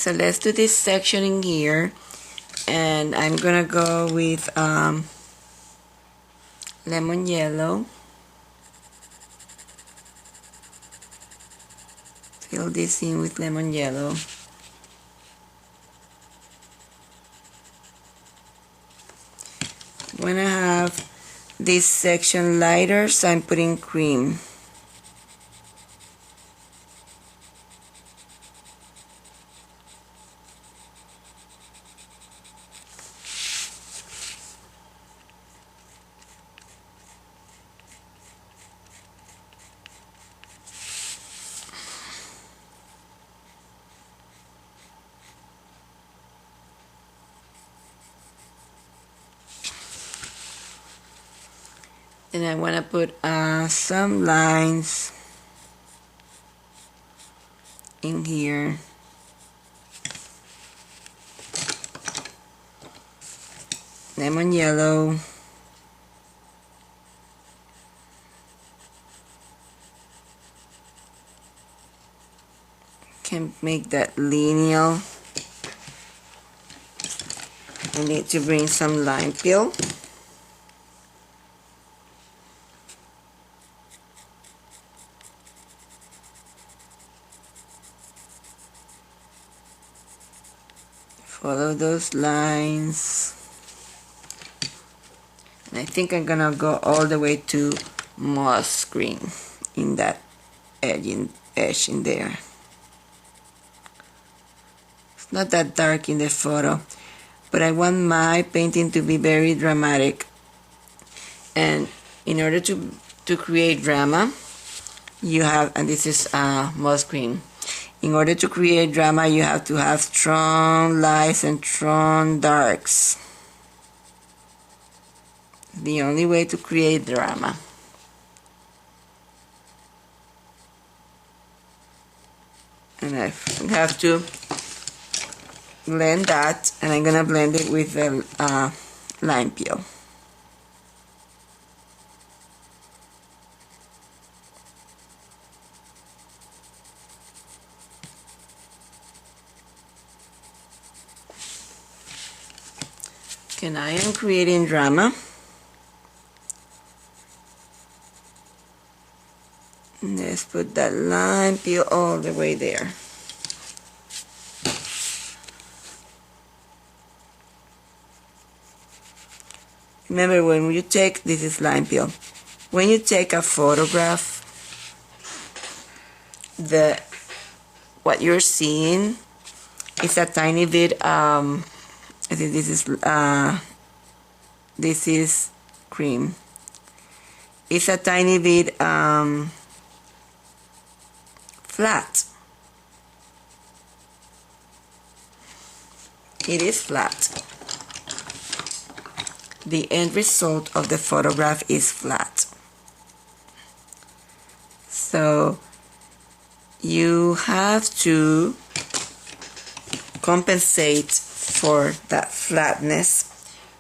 so let's do this section in here, and I'm gonna go with lemon yellow. Fill this in with lemon yellow. When I have this section lighter, so I'm putting cream. And I want to put some lines in here. Lemon yellow. Can make that lineal. I need to bring some lime peel. Follow those lines. And I think I'm gonna go all the way to moss green in that edge in there. It's not that dark in the photo, but I want my painting to be very dramatic. And in order to create drama, you have, and this is moss green. In order to create drama, you have to have strong lights and strong darks. The only way to create drama. And I have to blend that, and I'm gonna blend it with the lime peel. And I am creating drama. Let's put that lime peel all the way there. Remember, when you take, this is lime peel, when you take a photograph, what you're seeing is a tiny bit, I think this is cream. It's a tiny bit flat. It is flat. The end result of the photograph is flat. So you have to compensate for that flatness,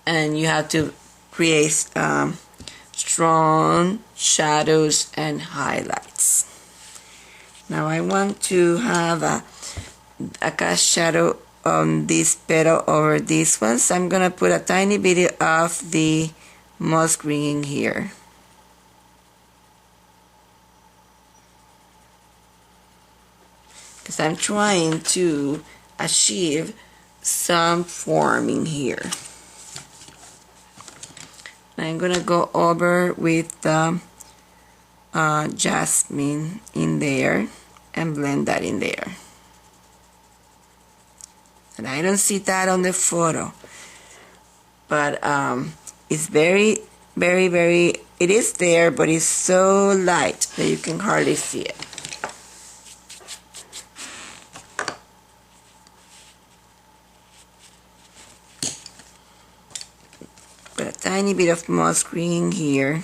and you have to create strong shadows and highlights. Now I want to have a cast shadow on this petal over this one, so I'm gonna put a tiny bit of the moss green in here. Because I'm trying to achieve some form in here. I'm gonna go over with the jasmine in there and blend that in there. And I don't see that on the photo, but it's very, very, very, it is there, but it's so light that you can hardly see it. Put a tiny bit of moss green here.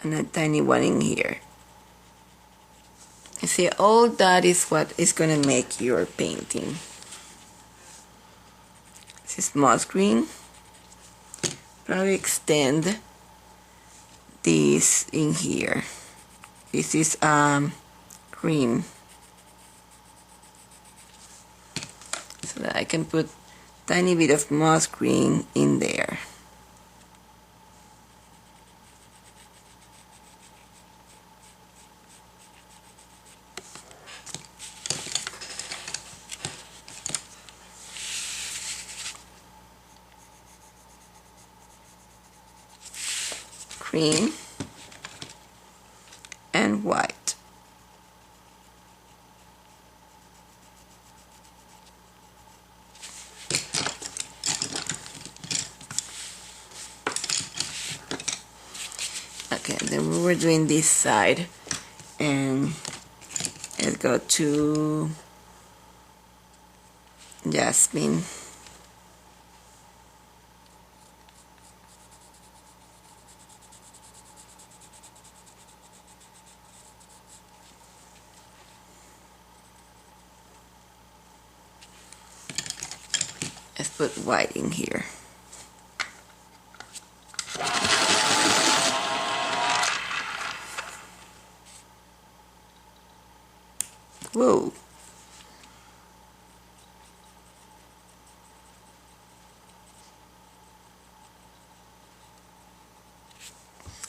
And a tiny one in here. You see, all that is what is going to make your painting. This is moss green. Probably extend this in here. This is cream, so that I can put tiny bit of moss green in there. Cream and white. Okay, then we were doing this side, and let's go to jasmine. Let's put white in here. Whoa.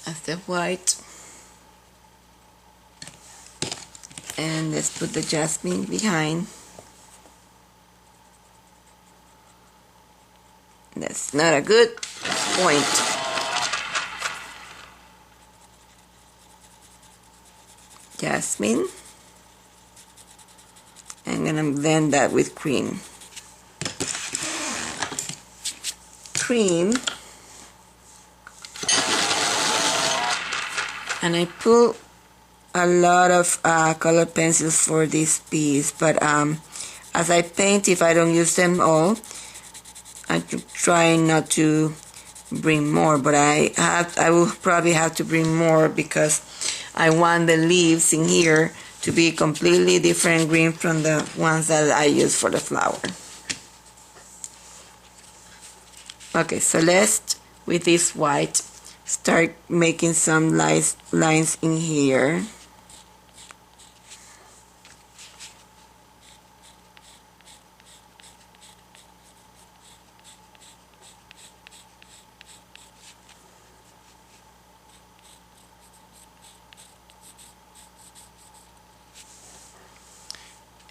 That's the white. And let's put the jasmine behind. That's not a good point. Jasmine. I'm gonna blend that with cream. Cream. And I pull a lot of colored pencils for this piece, but as I paint, if I don't use them all, I try not to bring more, but I will probably have to bring more because I want the leaves in here to be completely different green from the ones that I use for the flower. Okay, so let's, with this white, start making some lines in here.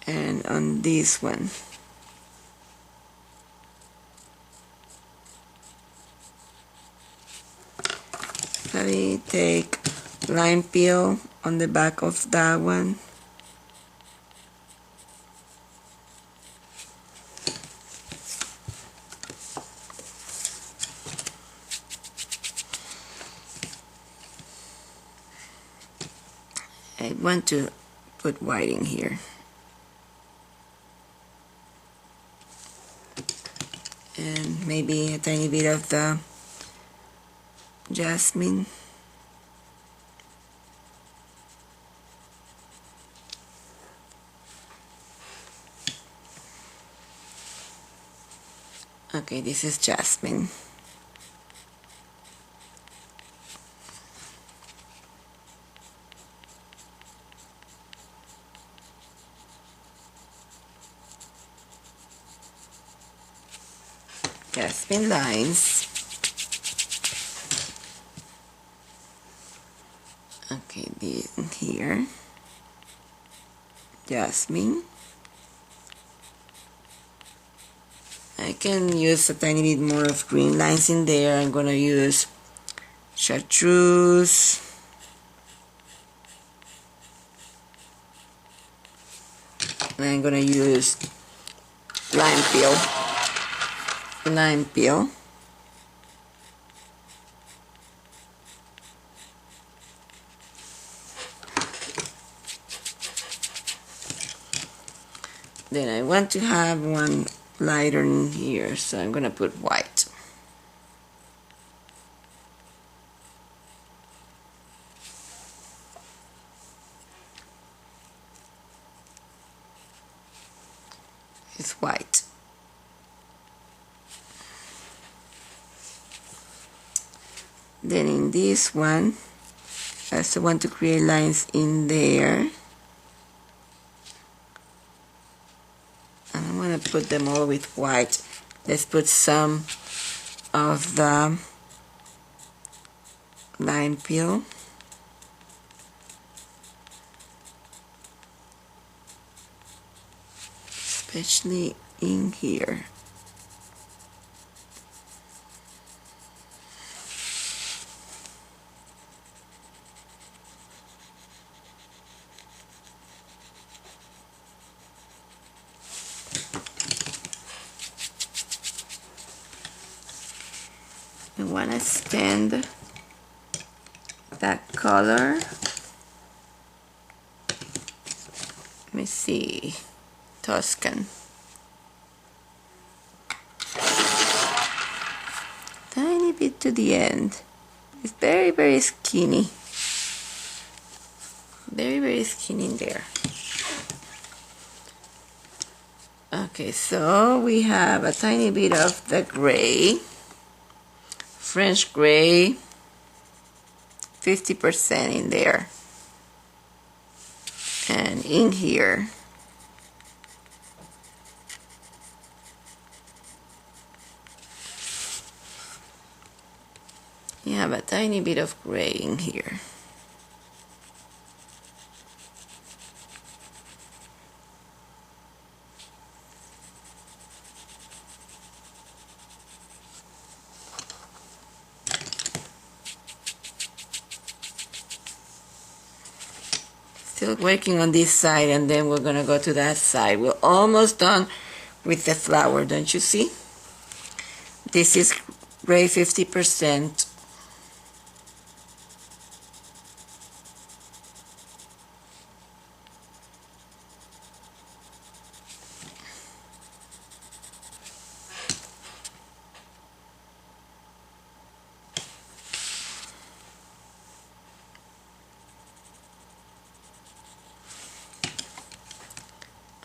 And on this one. Let me take lime peel on the back of that one. I want to put white in here. And maybe a tiny bit of the jasmine. Okay, this is jasmine. Jasmine lines. Okay, this here. Jasmine. I can use a tiny bit more of green lines in there. I'm gonna use chartreuse. And I'm gonna use lime peel. Lime peel. Then I want to have one lighter in here, so I'm gonna put white. It's white. Then in this one, I also want to create lines in there. And I'm going to put them all with white. Let's put some of the lime peel. Especially in here. I want to stand that color. Let me see. Tuscan. Tiny bit to the end. It's very, very skinny. Very, very skinny in there. Okay, so we have a tiny bit of the gray. French gray. 50% in there. And in here. You have a tiny bit of gray in here. Still working on this side, and then we're gonna go to that side. We're almost done with the flower, don't you see? This is gray 50%.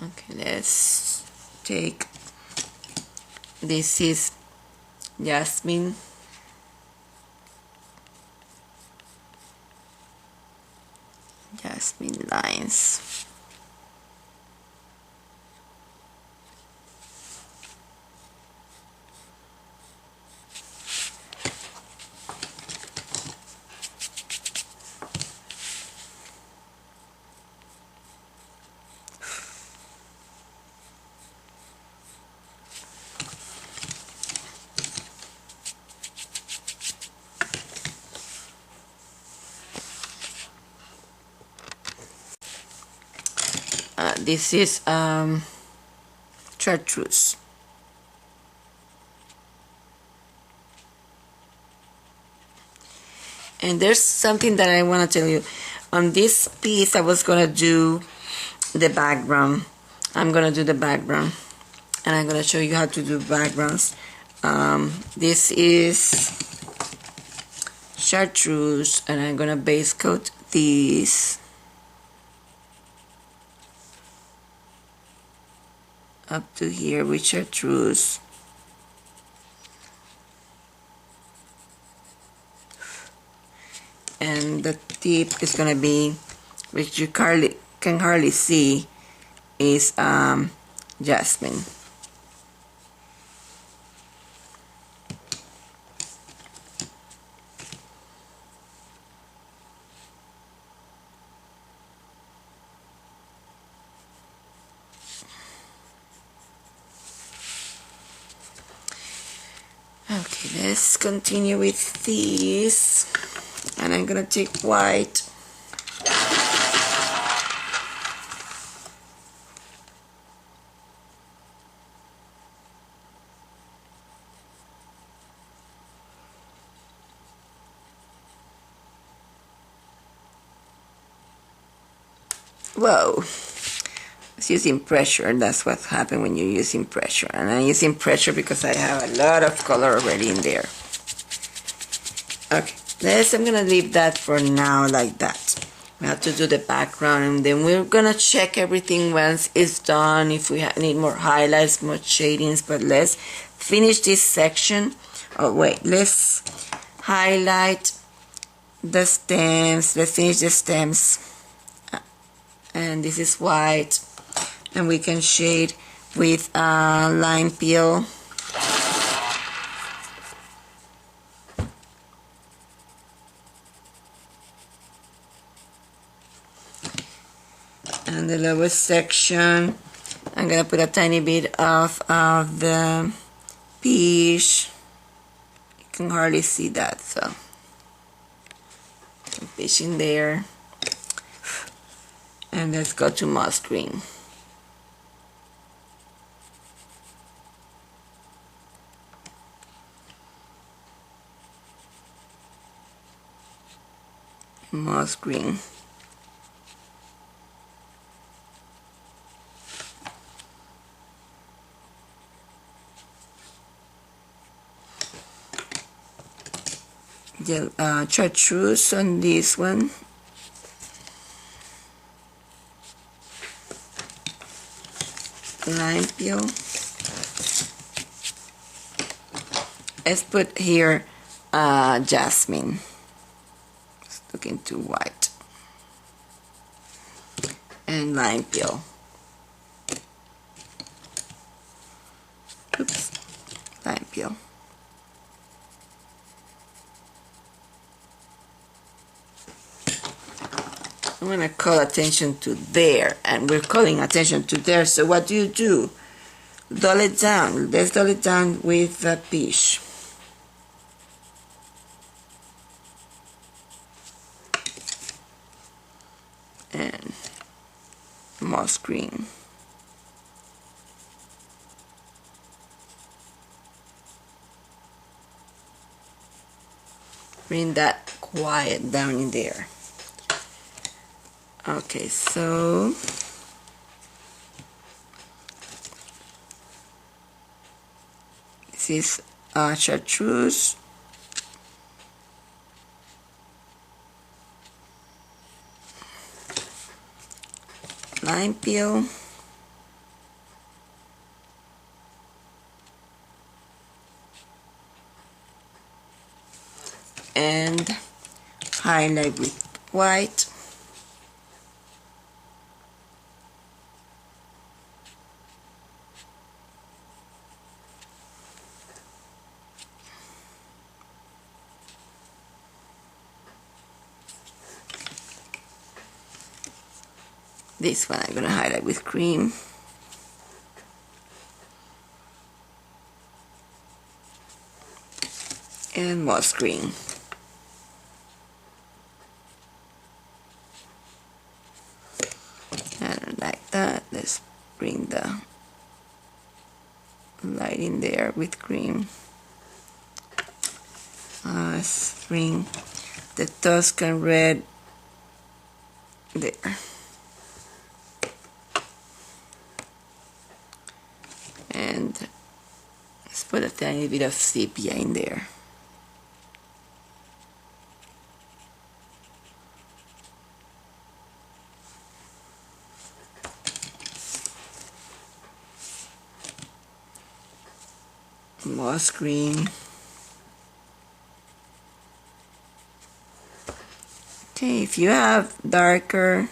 Okay, let's take, this is jasmine. Jasmine lines. This is chartreuse. And there's something that I want to tell you. On this piece, I was going to do the background. I'm going to do the background. And I'm going to show you how to do backgrounds. This is chartreuse, and I'm going to base coat these. Up to here with chartreuse. And the tip is going to be, which you can hardly see, is jasmine. Okay, let's continue with these, and I'm gonna take white. Whoa, it's using pressure. That's what happens when you're using pressure. And I'm using pressure because I have a lot of color already in there. Okay, I'm gonna leave that for now like that. We have to do the background, and then we're gonna check everything once it's done, if we need more highlights, more shadings. But let's finish this section. Oh wait, let's highlight the stems. Let's finish the stems. And this is white, and we can shade with lime peel. And the lower section, I'm gonna put a tiny bit of the peach. You can hardly see that, so peach in there. And let's go to moss green. Moss green. The chartreuse on this one. Lime peel. Let's put here jasmine. It's looking too white. And lime peel. Oops, lime peel. I'm going to call attention to there, and we're calling attention to there, so what do? Dull it down. Let's dull it down with the peach. And moss green. Bring that quiet down in there. Okay, so this is chartreuse, lime peel, and highlight with white. This one I'm going to highlight with cream. And moss green. I don't like that. Let's bring the light in there with cream. Let's bring the Tuscan red there. And let's put a tiny bit of sepia in there. Moss green. Okay, if you have darker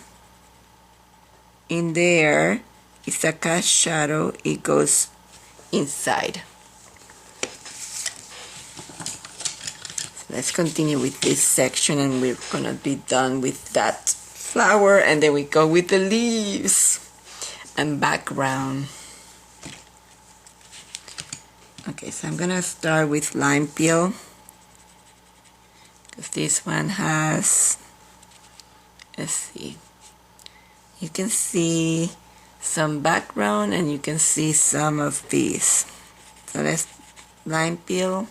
in there, it's a cast shadow, it goes inside. So let's continue with this section, and we're gonna be done with that flower, and then we go with the leaves and background. Okay, so I'm gonna start with lime peel, because this one has, let's see, you can see some background and you can see some of these. So let's lime peel,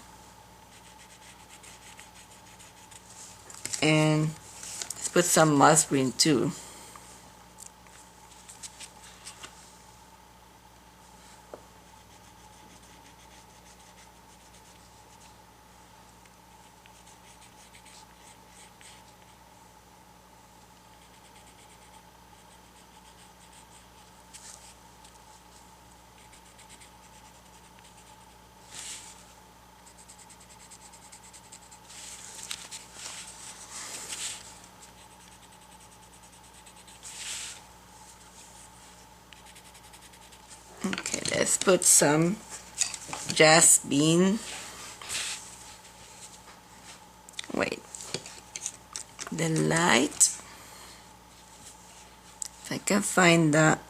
and let's put some moss green too. let's put some jasmine. Wait, the light, if I can find that,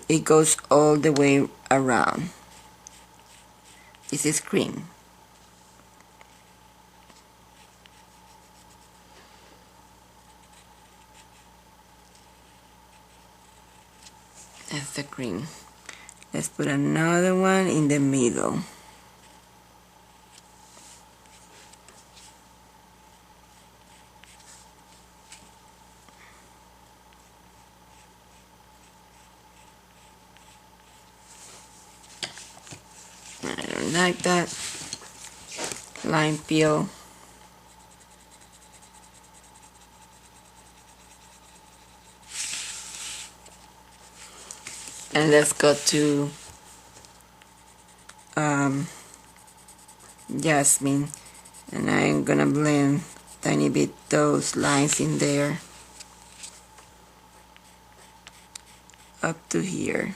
it goes all the way around. This is cream. That's the cream. Let's put another one in the middle. I don't like that. Lime peel. And let's go to jasmine, and I'm gonna blend tiny bit those lines in there up to here.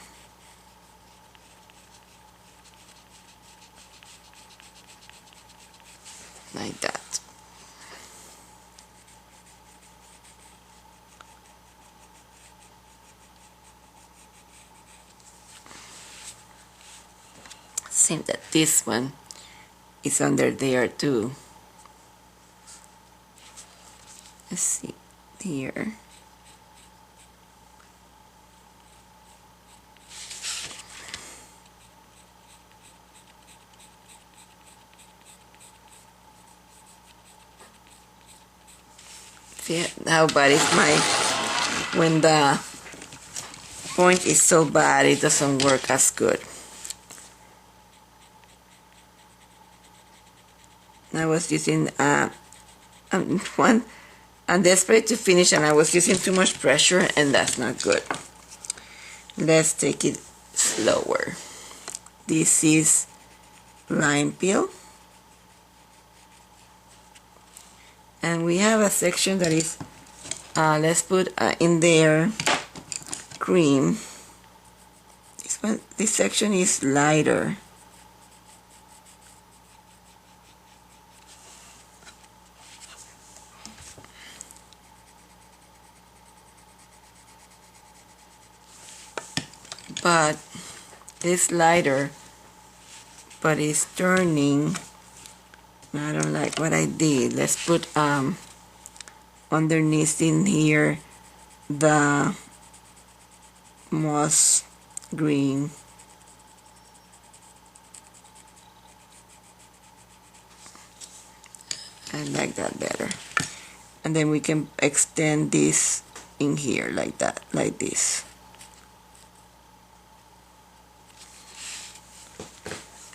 Like that. Seems that this one is under there too. Let's see here. See how bad is my, when the point is so bad it doesn't work as good. I was using I'm desperate to finish and I was using too much pressure, and that's not good. Let's take it slower. This is lime peel, and we have a section that is let's put in there cream. This section is lighter. But it's lighter, but it's turning. I don't like what I did. Let's put underneath in here the moss green. I like that better. And then we can extend this in here like that, like this.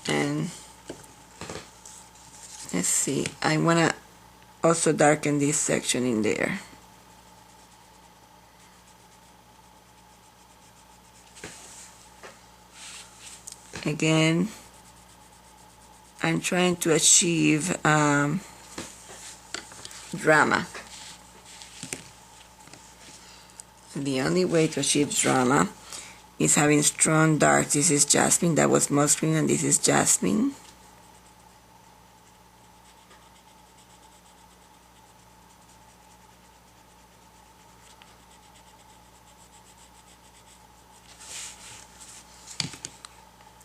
And let's see, I want to also darken this section in there. Again, I'm trying to achieve drama. The only way to achieve drama is having strong dark. This is jasmine, that was moss green, and this is jasmine.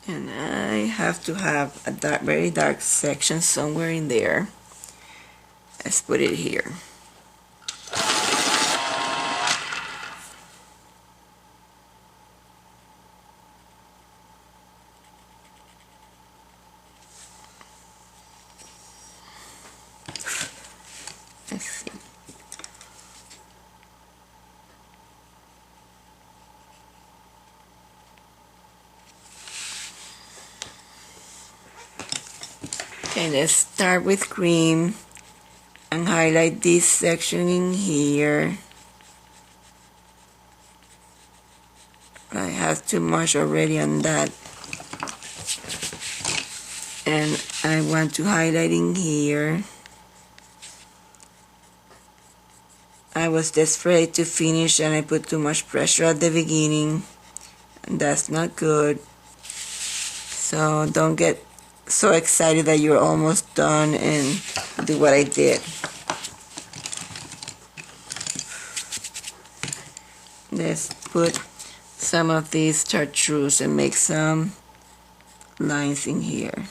And I have to have a dark, very dark section somewhere in there. Let's put it here. Let's see. Okay, let's start with cream and highlight this section in here. I have too much already on that, and I want to highlight in here. I was desperate to finish and I put too much pressure at the beginning, and that's not good. So don't get so excited that you're almost done and do what I did. Let's put some of these chartreuse and make some lines in here.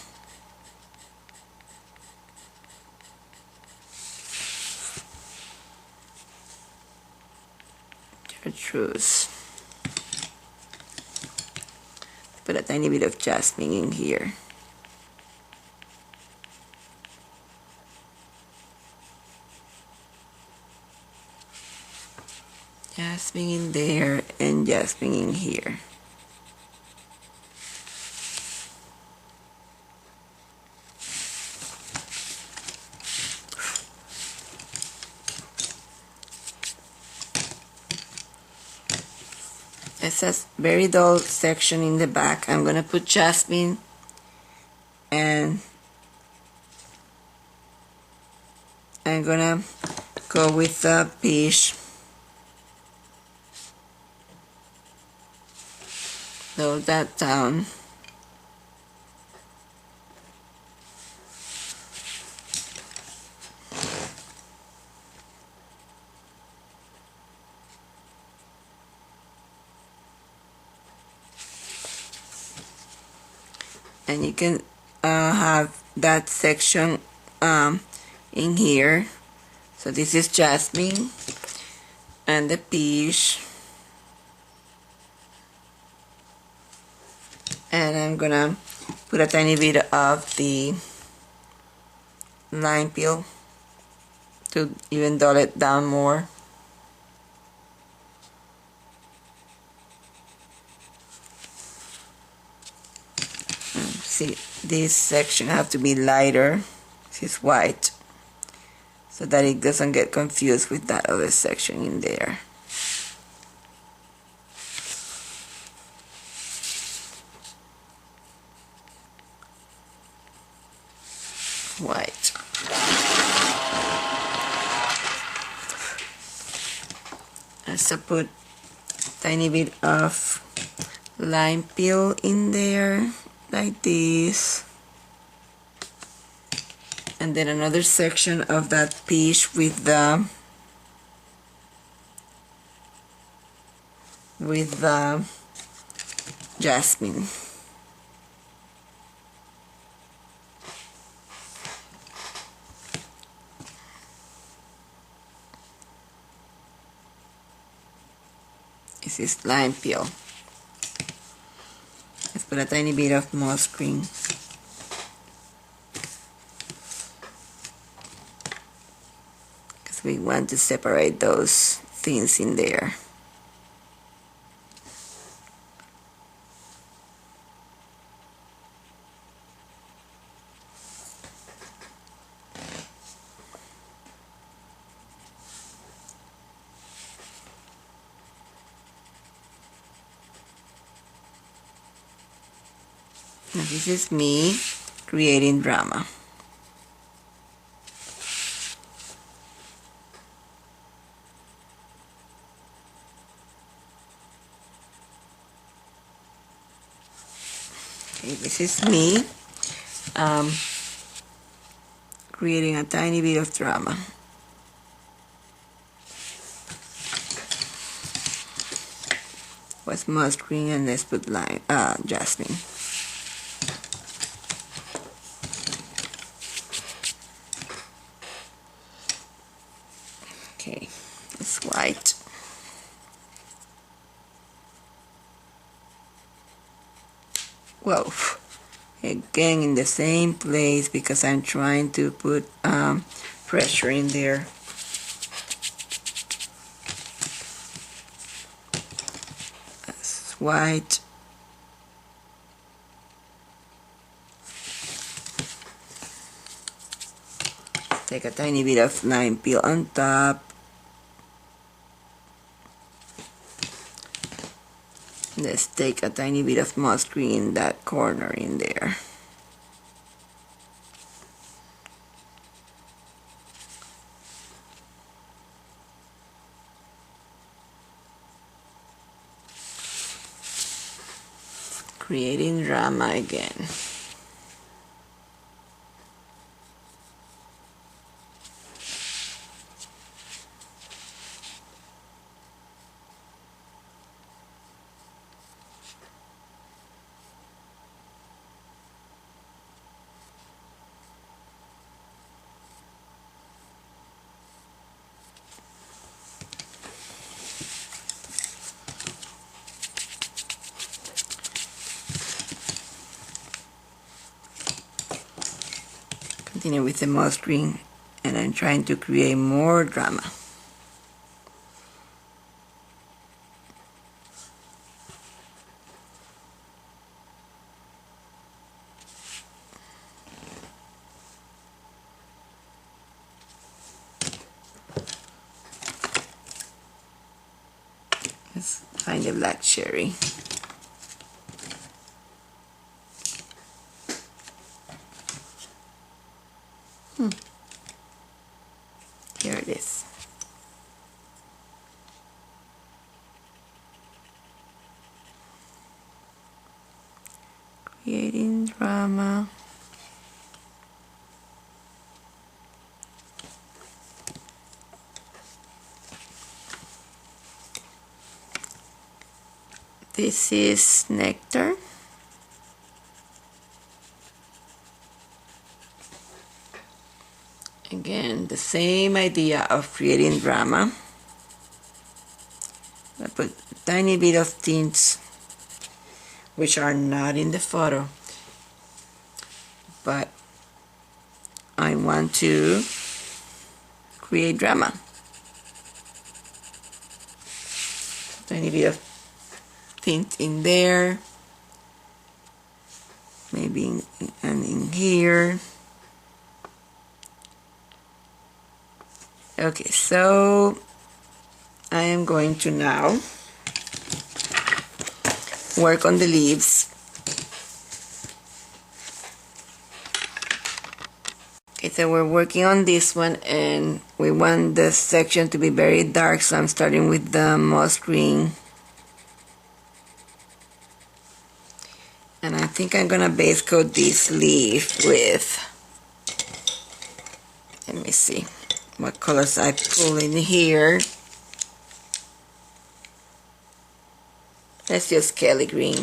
Chartreuse. Put a tiny bit of jasmine in here. Jasmine in there and jasmine in here. It's a very dull section in the back. I'm gonna put jasmine and I'm gonna go with the peach. Load that down. And you can have that section in here. So this is jasmine and the peach. And I'm gonna put a tiny bit of the lime peel to even dull it down more. See, this section have to be lighter. This is white, so that it doesn't get confused with that other section in there. White. So put tiny bit of lime peel in there, like this. And then another section of that peach with the jasmine. This is lime peel. Let's put a tiny bit of moss green. Because we want to separate those things in there. Now this is me creating drama. Okay, this is me creating a tiny bit of drama. With moss green, and let's put lime, jasmine. Okay, it's white. Whoa, again in the same place because I'm trying to put pressure in there. That's white. Take a tiny bit of lime peel on top. Let's take a tiny bit of moss green in that corner in there. creating drama again. Continue with the moss green, and I'm trying to create more drama. Let's find the black cherry. Here it is. Creating drama. This is nectar. Again, the same idea of creating drama. I put a tiny bit of tints which are not in the photo, but I want to create drama. Tiny bit of tint in there, maybe in here. Okay, so I am going to now work on the leaves. Okay, so we're working on this one, and we want the section to be very dark, so I'm starting with the moss green. And I think I'm gonna base coat this leaf with, let me see what colors I pull in here. Let's use Kelly green.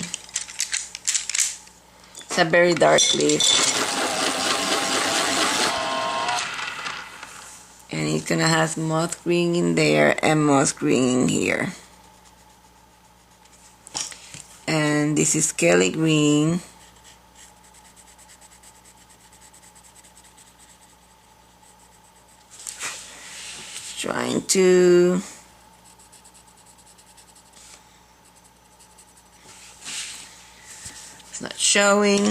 It's a very dark leaf. And it's gonna have moss green in there and moss green in here. And this is Kelly green. Trying to it's not showing.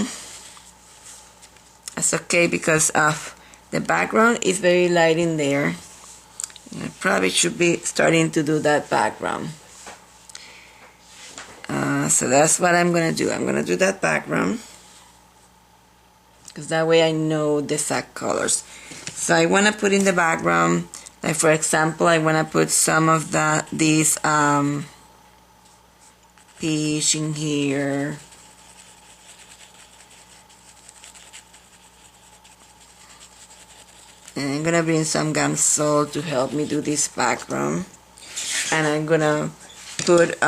That's okay because of the background is very light in there. And I probably should be starting to do that background. So that's what I'm gonna do. I'm gonna do that background because that way I know the exact colors. So I want to put in the background, like for example, I want to put some of these peach in here. And I'm gonna bring some Gamsol to help me do this background. And I'm gonna put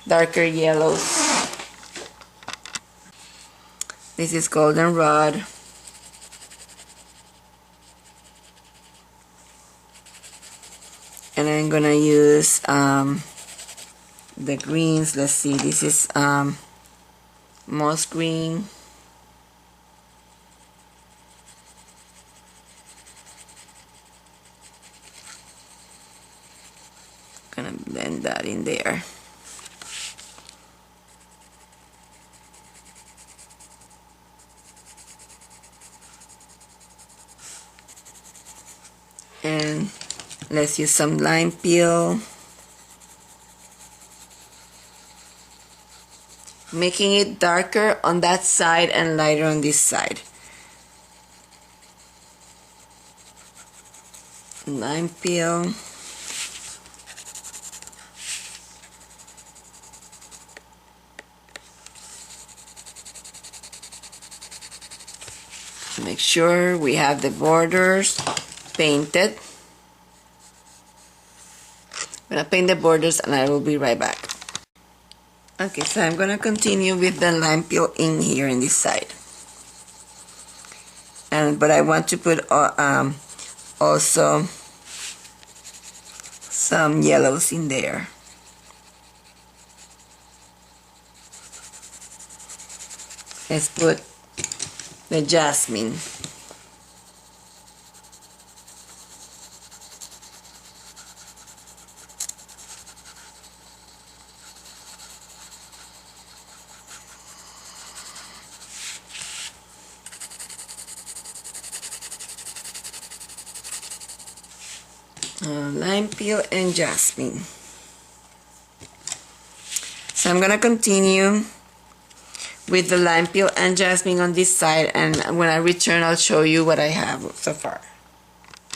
darker yellows. This is goldenrod. And I'm gonna use the greens. Let's see, this is moss green. Gonna blend that in there. And let's use some lime peel, making it darker on that side and lighter on this side. Lime peel. Make sure we have the borders painted. I'm gonna paint the borders and I will be right back. Okay, so I'm gonna continue with the lime peel in here in this side. But I want to put also some yellows in there. Let's put the jasmine. Lime peel and jasmine. So I'm gonna continue with the lime peel and jasmine on this side, and when I return I'll show you what I have so far.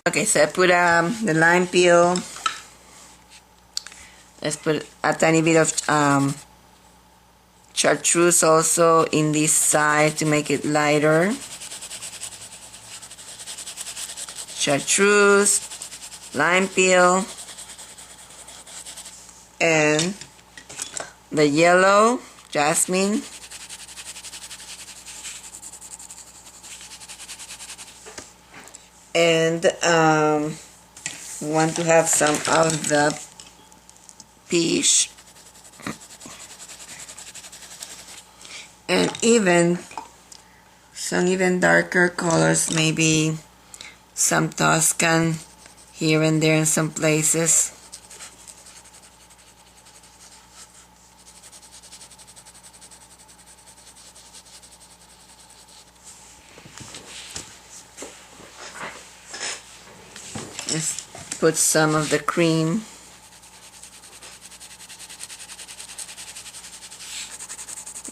Okay, so I put the lime peel. Let's put a tiny bit of chartreuse also in this side to make it lighter. Chartreuse, lime peel, and the yellow jasmine. And want to have some of the peach, and some even darker colors, maybe some Tuscan here and there in some places. Let's put some of the cream.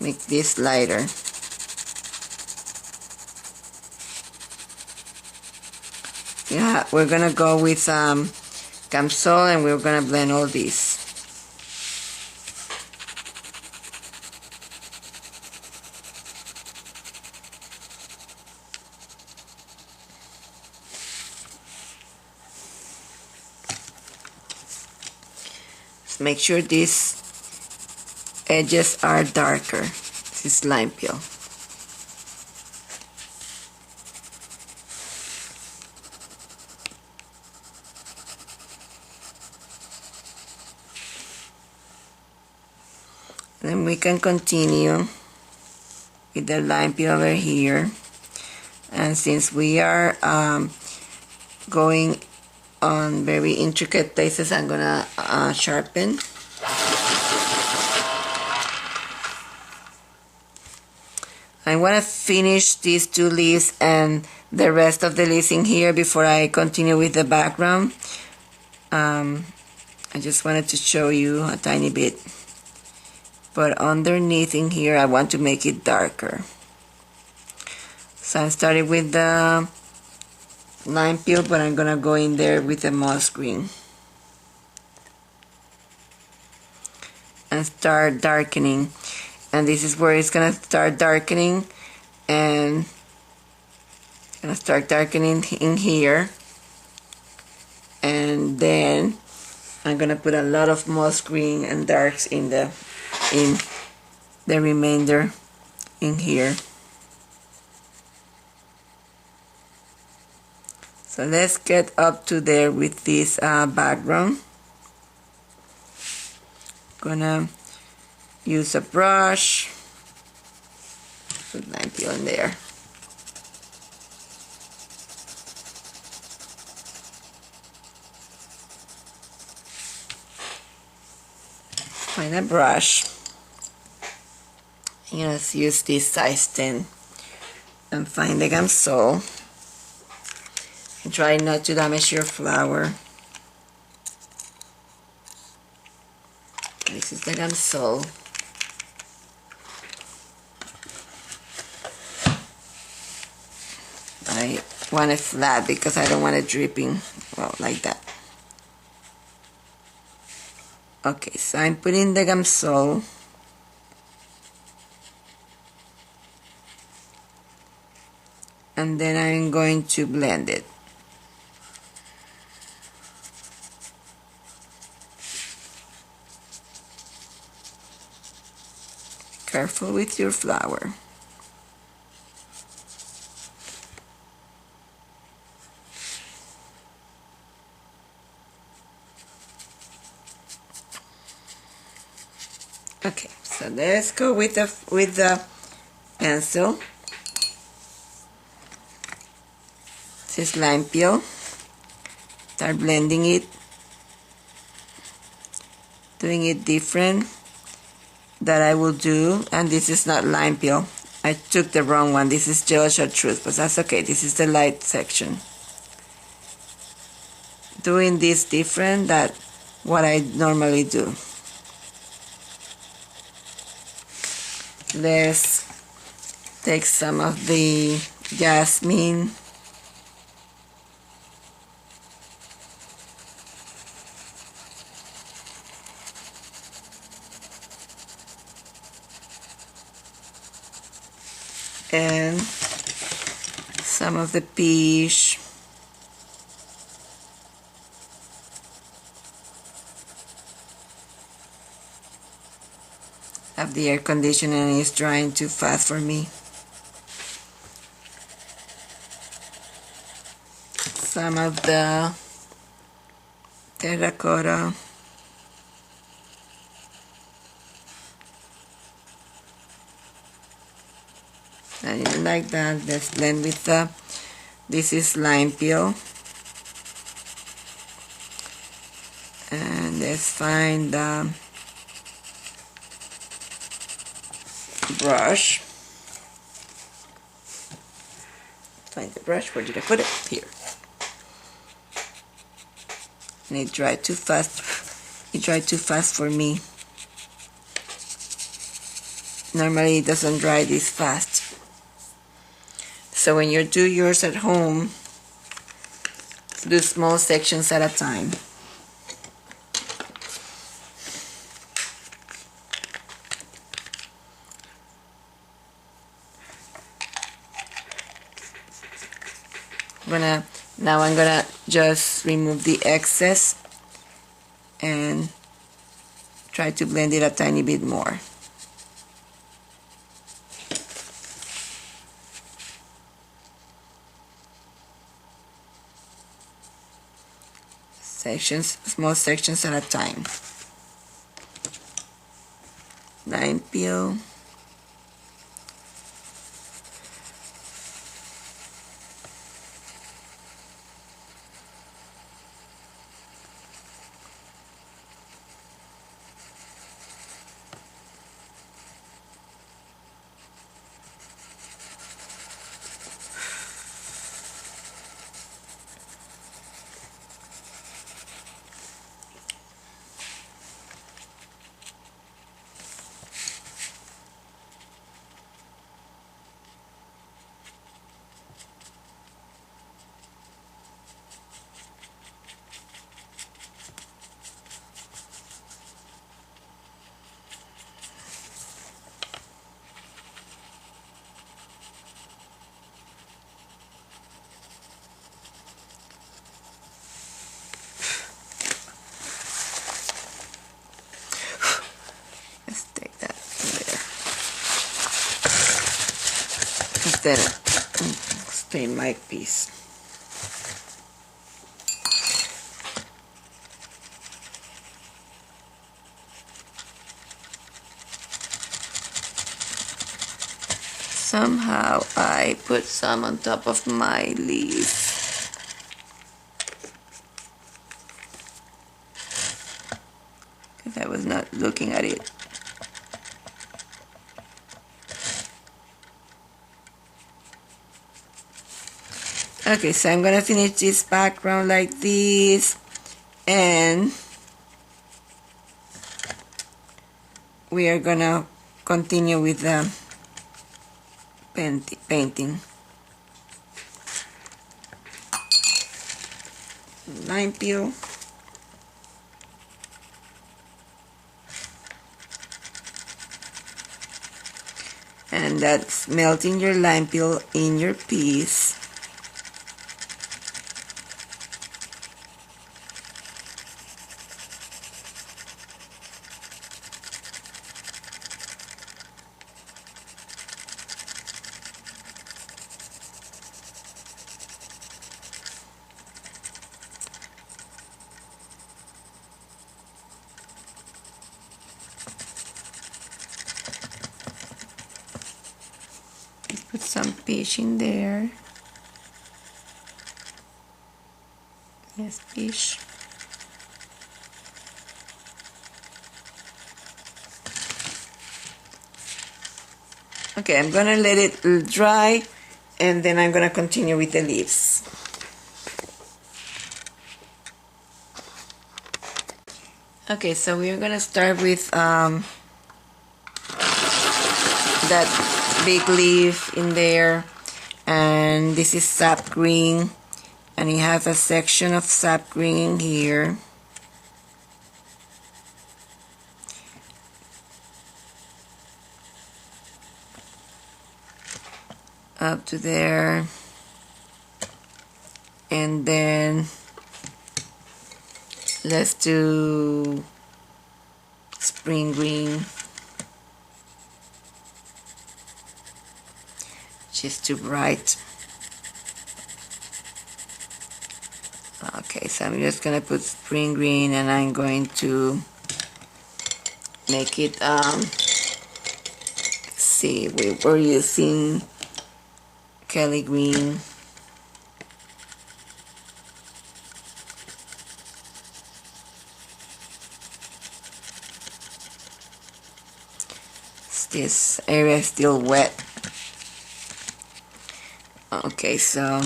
Make this lighter. Yeah, we're gonna go with Camsol, and we're gonna blend all these. Just make sure these edges are darker. This is lime peel. Then we can continue with the lime peel over here. And since we are going on very intricate places, I'm gonna sharpen. I want to finish these two leaves and the rest of the leaves in here before I continue with the background. I just wanted to show you a tiny bit. But underneath in here, I want to make it darker. So I started with the lime peel, but I'm gonna go in there with the moss green and start darkening. And this is where it's gonna start darkening, and gonna start darkening in here, and then I'm gonna put a lot of moss green and darks in the remainder in here. So let's get up to there with this background. Gonna use a brush, put lime peel in there. Find a brush. I'm gonna use this size 10 and find the Gamsol. And try not to damage your flower. This is the Gamsol. I want it flat because I don't want it dripping, well, like that. Okay, so I'm putting the Gamsol. and then I'm going to blend it. Careful with your flour. Okay, so let's go with the pencil. This is lime peel. Start blending it, doing it different that I will do. And this is not lime peel. I took the wrong one. This is gel chartreuse, but that's okay. This is the light section. Doing this different than what I normally do. Let's take some of the jasmine. And some of the peach. Of the air conditioning is drying too fast for me. Some of the terracotta. And like that, let's blend with the, this is lime peel. And let's find the brush. Find the brush. Where did I put it? Here. And it dried too fast. It dried too fast for me. Normally it doesn't dry this fast. So when you do yours at home, do small sections at a time. Now I'm gonna just remove the excess and try to blend it a tiny bit more. Sections, small sections at a time. Lime peel. Then stain my piece. Somehow I put some on top of my leaf. Because I was not looking at it. Okay, so I'm gonna finish this background like this, and we are gonna continue with the painting. Lime peel. and that's melting your lime peel in your piece. Put some fish in there. Yes, fish. Okay, I'm gonna let it dry, and then I'm gonna continue with the leaves. Okay, so we're gonna start with that big leaf in there, and this is sap green, and you have a section of sap green here. Up to there, and then let's do spring green. Just too bright. Okay, so I'm just gonna put spring green, and I'm going to make it see, we're using Kelly green. This area is still wet. Okay, so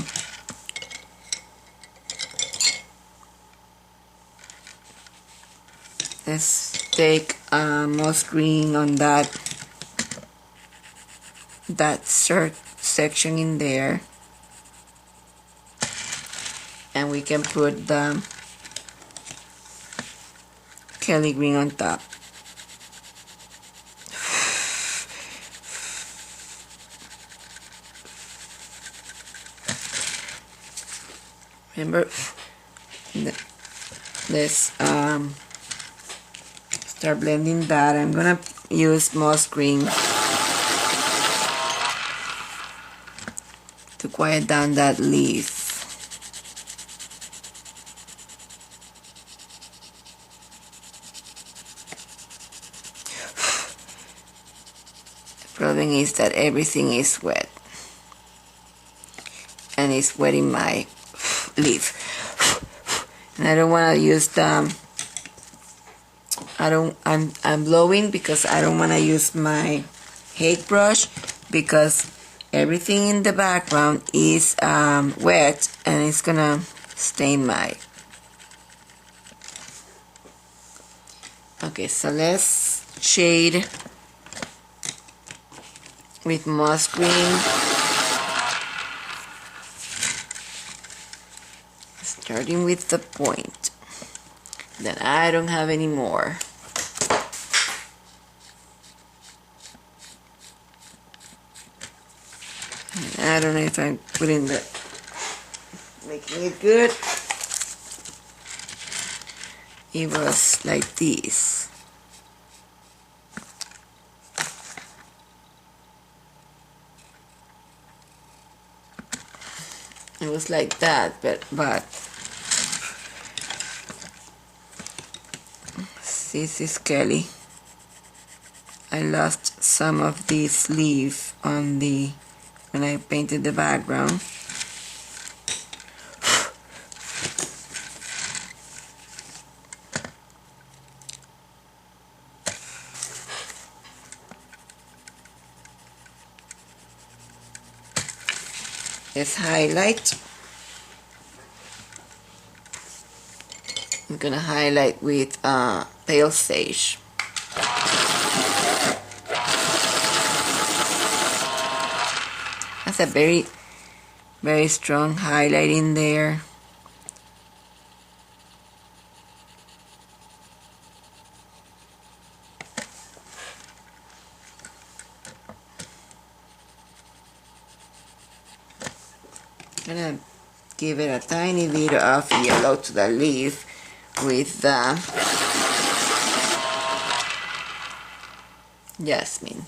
let's take moss green on that section in there, and we can put the Kelly green on top. Remember, let's start blending that. I'm gonna use moss green to quiet down that leaf. The problem is that everything is wet, and it's wetting my leaf, and I don't want to use the I'm blowing because I don't want to use my hate brush, because everything in the background is wet, and it's gonna stain my. Okay, so let's shade with moss green, starting with the point. Then I don't have any more. And I don't know if I'm putting the making it good. It was like this. It was like that, but this is Kelly. I lost some of this leaf on when I painted the background. Let's highlight. I'm gonna highlight with pale sage. That's a very, very strong highlight in there. gonna give it a tiny bit of yellow to the leaf with the jasmine.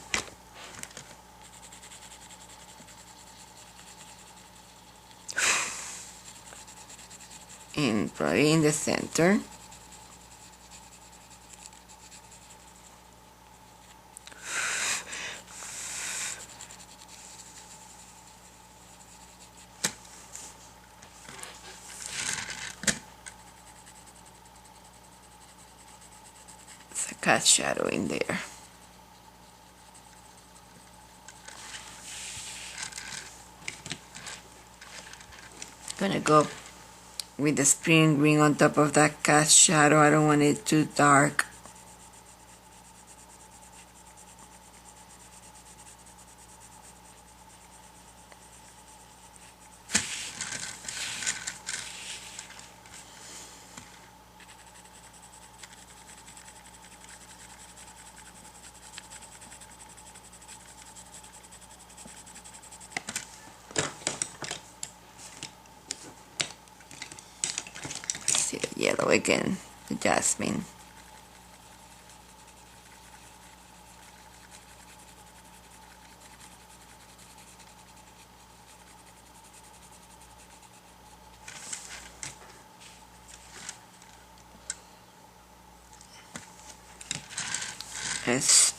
And probably in the center. It's a cat shadow in there. Gonna go with the spring green on top of that cat shadow. I don't want it too dark. See the yellow again, the jasmine. Let's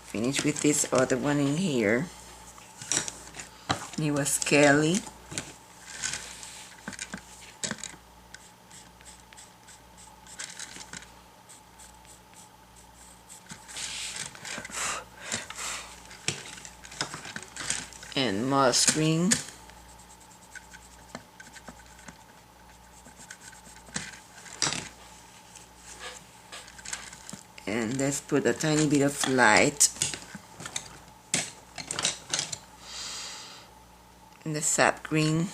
finish with this other one in here. It was Kelly. And moss green. And let's put a tiny bit of light in the sap green.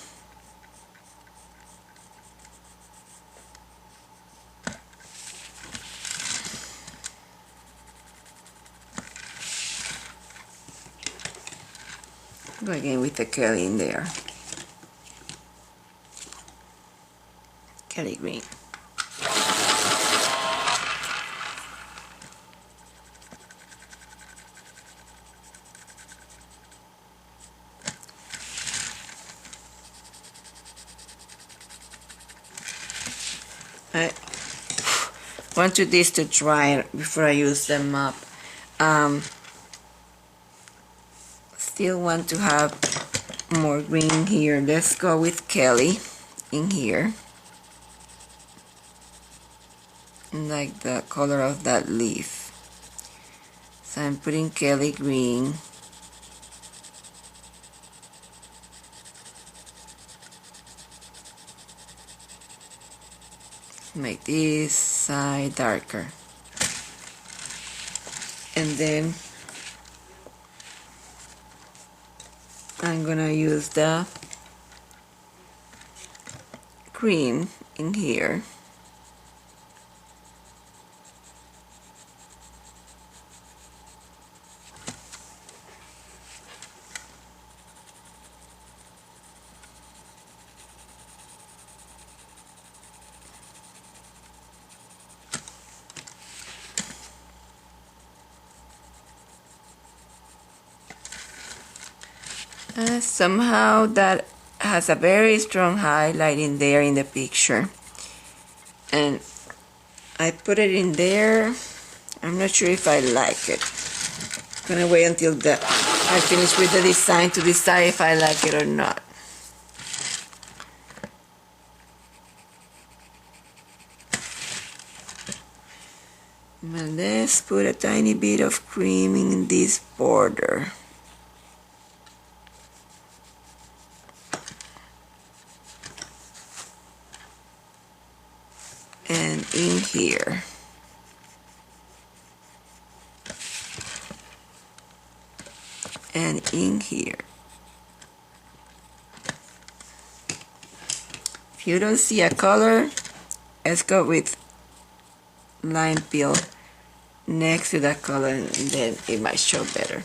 Go again with the Kelly in there. Kelly green. I wanted this to dry before I use them up. Still want to have more green here. Let's go with Kelly in here. Like the color of that leaf. So I'm putting Kelly green. Make this side darker. And then I'm gonna use the cream in here. Somehow that has a very strong highlight in there in the picture, and I put it in there. I'm not sure if I like it. I'm gonna wait until I finish with the design to decide if I like it or not. And let's put a tiny bit of cream in this border. And in here. And in here. If you don't see a color, let's go with lime peel next to that color, and then it might show better.